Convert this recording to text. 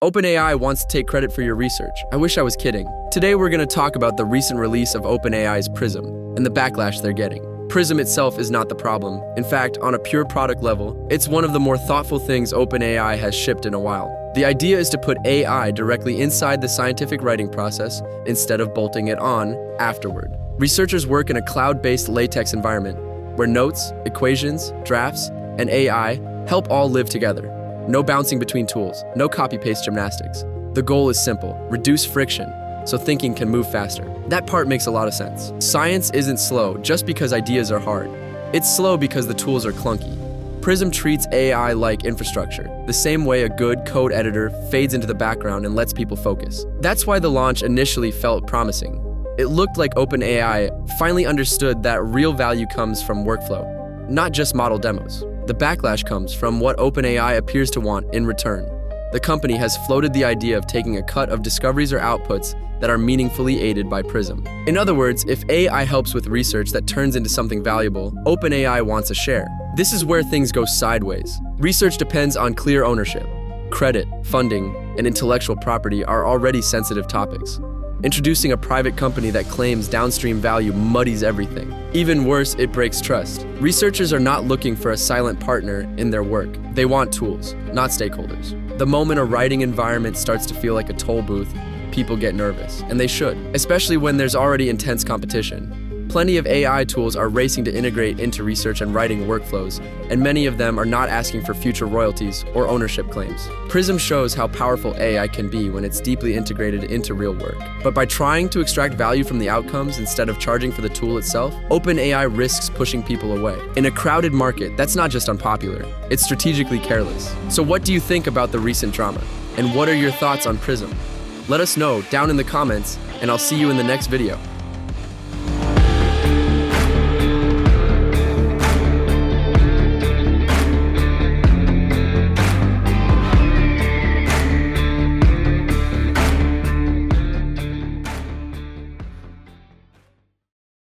OpenAI wants to take credit for your research. I wish I was kidding. Today we're going to talk about the recent release of OpenAI's PRISM and the backlash they're getting. PRISM itself is not the problem. In fact, on a pure product level, it's one of the more thoughtful things OpenAI has shipped in a while. The idea is to put AI directly inside the scientific writing process instead of bolting it on afterward. Researchers work in a cloud-based latex environment where notes, equations, drafts, and AI help all live together. No bouncing between tools, no copy-paste gymnastics. The goal is simple: reduce friction so thinking can move faster. That part makes a lot of sense. Science isn't slow just because ideas are hard. It's slow because the tools are clunky. PRISM treats AI like infrastructure, the same way a good code editor fades into the background and lets people focus. That's why the launch initially felt promising. It looked like OpenAI finally understood that real value comes from workflow, not just model demos. The backlash comes from what OpenAI appears to want in return. The company has floated the idea of taking a cut of discoveries or outputs that are meaningfully aided by PRISM. In other words, if AI helps with research that turns into something valuable, OpenAI wants a share. This is where things go sideways. Research depends on clear ownership. Credit, funding, and intellectual property are already sensitive topics. Introducing a private company that claims downstream value muddies everything. Even worse, it breaks trust. Researchers are not looking for a silent partner in their work. They want tools, not stakeholders. The moment a writing environment starts to feel like a toll booth, people get nervous, and they should, especially when there's already intense competition. Plenty of AI tools are racing to integrate into research and writing workflows, and many of them are not asking for future royalties or ownership claims. PRISM shows how powerful AI can be when it's deeply integrated into real work. But by trying to extract value from the outcomes instead of charging for the tool itself, OpenAI risks pushing people away. In a crowded market, that's not just unpopular, it's strategically careless. So what do you think about the recent drama? And what are your thoughts on PRISM? Let us know down in the comments, and I'll see you in the next video.